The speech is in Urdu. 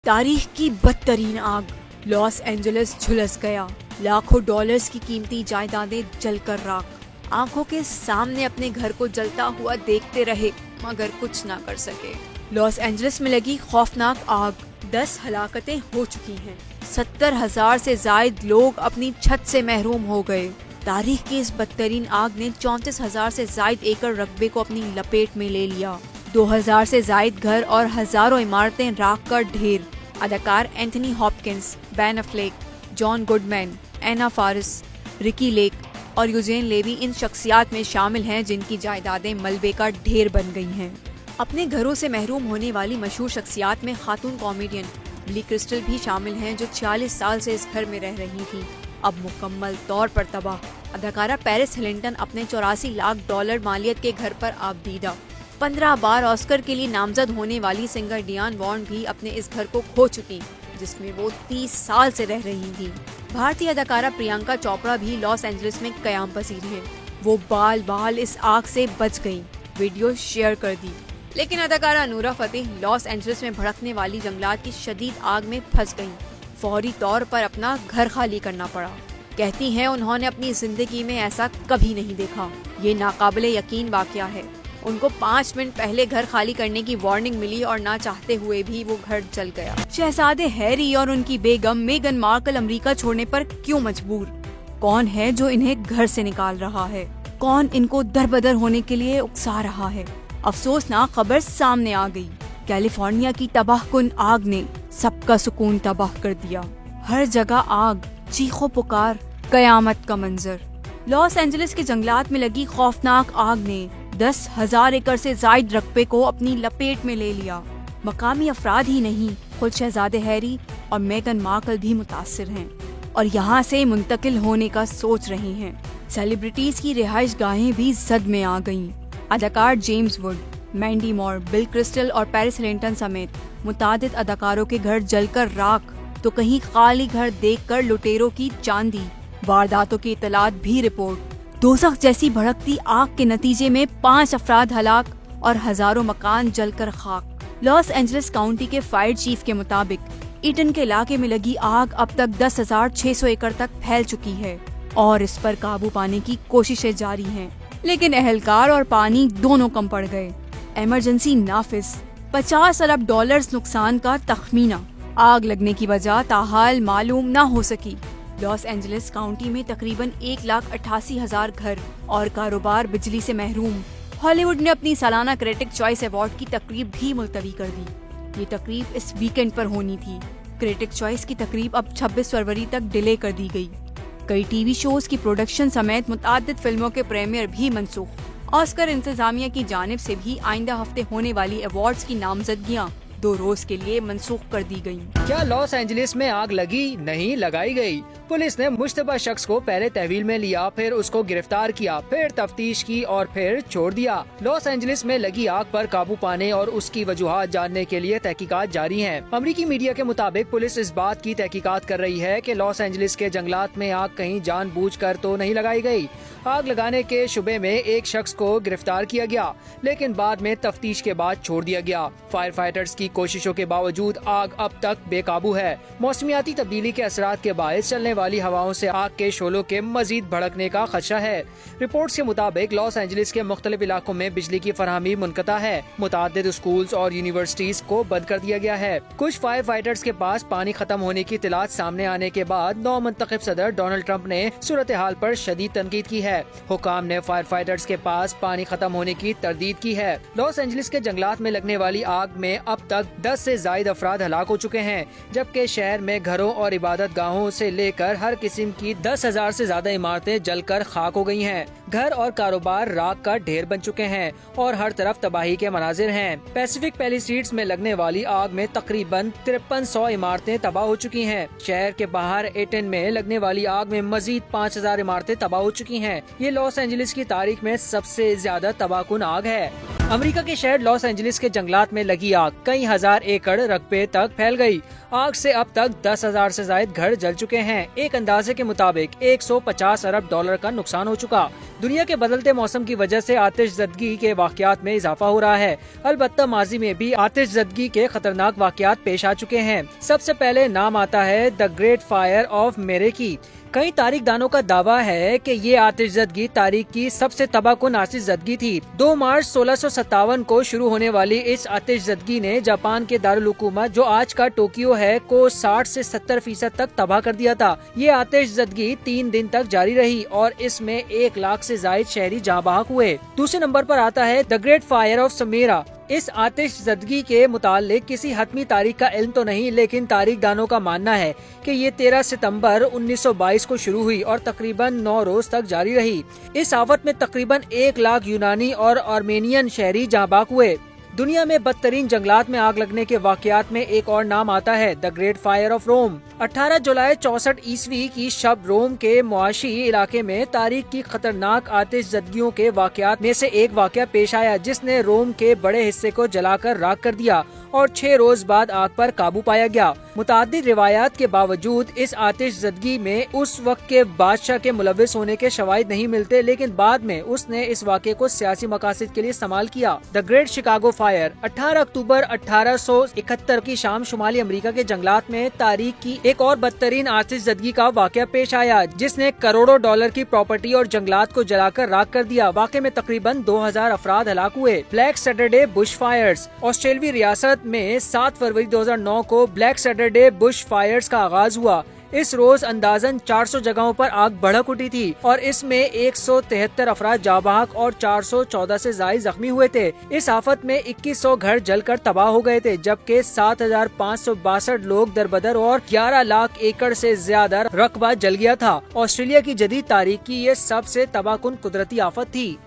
تاریخ کی بدترین آگ، لاس اینجلس جھلس گیا، لاکھوں ڈالرز کی قیمتی جائیدادیں جل کر راکھ۔ آنکھوں کے سامنے اپنے گھر کو جلتا ہوا دیکھتے رہے مگر کچھ نہ کر سکے۔ لاس اینجلس میں لگی خوفناک آگ، 10 ہلاکتیں ہو چکی ہیں، 70,000 سے زائد لوگ اپنی چھت سے محروم ہو گئے۔ تاریخ کی اس بدترین آگ نے 34,000 سے زائد ایکڑ رقبے کو اپنی لپیٹ میں لے لیا، 2,000 سے زائد گھر اور ہزاروں عمارتیں راکھ کر ڈھیر۔ اداکار اینتھنی ہاپکنس، بین افلیک، جان گڈمین، اینا فارس، رکی لیک اور یوجین لیوی ان شخصیات میں شامل ہیں جن کی جائیدادیں ملبے کا ڈھیر بن گئی ہیں۔ اپنے گھروں سے محروم ہونے والی مشہور شخصیات میں خاتون کامیڈین بلی کرسٹل بھی شامل ہیں جو 46 سال سے اس گھر میں رہ رہی تھی، اب مکمل طور پر تباہ۔ اداکارہ پیرس ہلنٹن اپنے 84 لاکھ ڈالر مالیت کے گھر پر آبدیدہ۔ 15 بار آسکر کے لیے نامزد ہونے والی سنگر ڈیان وارن بھی اپنے اس گھر کو کھو چکی جس میں وہ 30 سال سے رہ رہی تھی۔ بھارتی اداکارہ پریانکا چوپڑا بھی لاس اینجلس میں قیام پذیر ہیں، وہ بال بال اس آگ سے بچ گئیں، ویڈیو شیئر کر دی۔ لیکن اداکارہ نورا فتح لاس اینجلس میں بھڑکنے والی جنگلات کی شدید آگ میں پھنس گئیں، فوری طور پر اپنا گھر خالی کرنا پڑا۔ کہتی ہیں انہوں نے اپنی زندگی میں ایسا کبھی نہیں دیکھا، یہ ناقابل یقین واقعہ ہے۔ ان کو 5 منٹ پہلے گھر خالی کرنے کی وارننگ ملی اور نہ چاہتے ہوئے بھی وہ گھر جل گیا۔ شہزادے ہیری اور ان کی بیگم میگن مارکل امریکہ چھوڑنے پر کیوں مجبور؟ کون ہے جو انہیں گھر سے نکال رہا ہے؟ کون ان کو دربدر ہونے کے لیے اکسا رہا ہے؟ افسوسناک خبر سامنے آ گئی، کیلیفورنیا کی تباہ کن آگ نے سب کا سکون تباہ کر دیا۔ ہر جگہ آگ، چیخ و پکار، قیامت کا منظر۔ لاس اینجلس کے جنگلات میں لگی خوفناک آگ نے 10,000 ایکڑ سے زائد رقبے کو اپنی لپیٹ میں لے لیا۔ مقامی افراد ہی نہیں، خود شہزادے ہیری اور میگن مارکل بھی متاثر ہیں اور یہاں سے منتقل ہونے کا سوچ رہے ہیں۔ سیلیبریٹیز کی رہائش گاہیں بھی زد میں آ گئیں۔ اداکار James Woods, Mandy Moore, Bill Crystal اور پیرس ہلنٹن سمیت متعدد اداکاروں کے گھر جل کر راکھ تو کہیں خالی گھر دیکھ کر لٹیروں کی چاندی۔ وارداتوں کی اطلاعات بھی رپورٹ۔ دوزخ جیسی بھڑکتی آگ کے نتیجے میں 5 افراد ہلاک اور ہزاروں مکان جل کر خاک۔ لاس اینجلس کاؤنٹی کے فائر چیف کے مطابق ایٹن کے علاقے میں لگی آگ اب تک 10,600 ایکڑ تک پھیل چکی ہے اور اس پر قابو پانے کی کوششیں جاری ہیں، لیکن اہلکار اور پانی دونوں کم پڑ گئے۔ ایمرجنسی نافذ، 50 ارب ڈالرز نقصان کا تخمینہ۔ آگ لگنے کی وجہ تاحال معلوم نہ ہو سکی۔ لاس اینجلس کاؤنٹی میں تقریباً 1,88,000 گھر اور کاروبار بجلی سے محروم۔ ہالی ووڈ نے اپنی سالانہ کریٹک چوائس ایوارڈ کی تقریب بھی ملتوی کر دی۔ یہ تقریب اس ویکینڈ پر ہونی تھی۔ کریٹک چوائس کی تقریب اب 26 فروری تک ڈیلے کر دی گئی۔ کئی ٹی وی شوز کی پروڈکشن سمیت متعدد فلموں کے پریمیئر بھی منسوخ۔ آسکر انتظامیہ کی جانب سے بھی آئندہ ہفتے ہونے والی ایوارڈز کی نامزدگیاں 2 روز کے لیے منسوخ کر دی گئیں۔ کیا لاس اینجلس میں آگ لگی؟ نہیں لگائی گئی۔ پولیس نے مشتبہ شخص کو پہلے تحویل میں لیا، پھر اس کو گرفتار کیا، پھر تفتیش کی اور پھر چھوڑ دیا۔ لاس اینجلس میں لگی آگ پر قابو پانے اور اس کی وجوہات جاننے کے لیے تحقیقات جاری ہیں۔ امریکی میڈیا کے مطابق پولیس اس بات کی تحقیقات کر رہی ہے کہ لاس اینجلس کے جنگلات میں آگ کہیں جان بوجھ کر تو نہیں لگائی گئی۔ آگ لگانے کے شبے میں ایک شخص کو گرفتار کیا گیا لیکن بعد میں تفتیش کے بعد چھوڑ دیا گیا۔ فائر فائٹرز کی کوششوں کے باوجود آگ اب تک بے قابو ہے۔ موسمیاتی تبدیلی کے اثرات کے باعث چلنے والی ہواؤں سے آگ کے شعلوں کے مزید بھڑکنے کا خدشہ ہے۔ رپورٹس کے مطابق لاس اینجلس کے مختلف علاقوں میں بجلی کی فراہمی منقطع ہے۔ متعدد اسکولز اور یونیورسٹیز کو بند کر دیا گیا ہے۔ کچھ فائر فائٹرز کے پاس پانی ختم ہونے کی اطلاعات سامنے آنے کے بعد نو منتخب صدر ڈونلڈ ٹرمپ نے صورتحال پر شدید تنقید کی ہے۔ حکام نے فائر فائٹرز کے پاس پانی ختم ہونے کی تردید کی ہے۔ لاس اینجلس کے جنگلات میں لگنے والی آگ میں اب تک 10 سے زائد افراد ہلاک ہو چکے ہیں، جبکہ شہر میں گھروں اور عبادت گاہوں سے لے کر ہر قسم کی 10,000 سے زیادہ عمارتیں جل کر خاک ہو گئی ہیں۔ گھر اور کاروبار راکھ کا ڈھیر بن چکے ہیں اور ہر طرف تباہی کے مناظر ہیں۔ پیسیفک پیلیسیڈز میں لگنے والی آگ میں تقریباً 5300 عمارتیں تباہ ہو چکی ہیں۔ شہر کے باہر ایٹن میں لگنے والی آگ میں مزید 5,000 عمارتیں تباہ ہو چکی ہیں۔ یہ لاس اینجلس کی تاریخ میں سب سے زیادہ تباہ کن آگ ہے۔ امریکہ کے شہر لاس اینجلس کے جنگلات میں لگی آگ کئی ہزار ایکڑ رقبے تک پھیل گئی۔ آگ سے اب تک 10,000 سے زائد گھر جل چکے ہیں۔ ایک اندازے کے مطابق 150 ارب ڈالر کا نقصان ہو چکا۔ دنیا کے بدلتے موسم کی وجہ سے آتش زدگی کے واقعات میں اضافہ ہو رہا ہے۔ البتہ ماضی میں بھی آتش زدگی کے خطرناک واقعات پیش آ چکے ہیں۔ سب سے پہلے نام آتا ہے دی گریٹ فائر آف میریکی۔ کئی تاریخ دانوں کا دعویٰ ہے کہ یہ آتش زدگی تاریخ کی سب سے تباہ کن آتش زدگی تھی۔ 2 مارچ 1657 کو شروع ہونے والی اس آتش زدگی نے جاپان کے دارالحکومت جو آج کا ٹوکیو ہے کو 60 سے 70% تک تباہ کر دیا تھا۔ یہ آتش زدگی 3 دن تک جاری رہی اور اس میں 1 لاکھ سے زائد شہری جاں بحق ہوئے۔ دوسرے نمبر پر آتا ہے the great fire of Smyrna. اس آتش زدگی کے متعلق کسی حتمی تاریخ کا علم تو نہیں، لیکن تاریخ دانوں کا ماننا ہے کہ یہ 13 ستمبر 1922 کو شروع ہوئی اور تقریباً 9 روز تک جاری رہی۔ اس آفت میں تقریباً 1 لاکھ یونانی اور آرمینین شہری جاں بحق ہوئے۔ دنیا میں بدترین جنگلات میں آگ لگنے کے واقعات میں ایک اور نام آتا ہے دی گریٹ فائر آف روم۔ 18 جولائی 64 عیسوی کی شب روم کے معاشی علاقے میں تاریخ کی خطرناک آتش زدگیوں کے واقعات میں سے ایک واقعہ پیش آیا جس نے روم کے بڑے حصے کو جلا کر راکھ کر دیا اور 6 روز بعد آگ پر قابو پایا گیا۔ متعدد روایات کے باوجود اس آتش زدگی میں اس وقت کے بادشاہ کے ملوث ہونے کے شواہد نہیں ملتے، لیکن بعد میں اس نے اس واقعے کو سیاسی مقاصد کے لیے استعمال کیا۔ دی گریٹ شکاگو فائر 18 اکتوبر 1871 کی شام شمالی امریکہ کے جنگلات میں تاریخ کی ایک اور بدترین آتش زدگی کا واقعہ پیش آیا جس نے کروڑوں ڈالر کی پراپرٹی اور جنگلات کو جلا کر راکھ کر دیا۔ واقعے میں تقریباً 2000 افراد ہلاک ہوئے۔ Black Saturday Bush fires. آسٹریلوی ریاست میں 7 فروری 2009 کو بلیک سیٹرڈے بش فائرز کا آغاز ہوا۔ اس روز اندازاً 400 جگہوں پر آگ بھڑک اٹھی تھی اور اس میں 173 افراد جاں بحق اور 414 سے زائد زخمی ہوئے تھے۔ اس آفت میں 2100 گھر جل کر تباہ ہو گئے تھے جبکہ 7562 لوگ دربدر اور 11 لاکھ ایکڑ سے زیادہ رقبہ جل گیا تھا۔ آسٹریلیا کی جدید تاریخ کی یہ سب سے تباہ کن قدرتی آفت تھی۔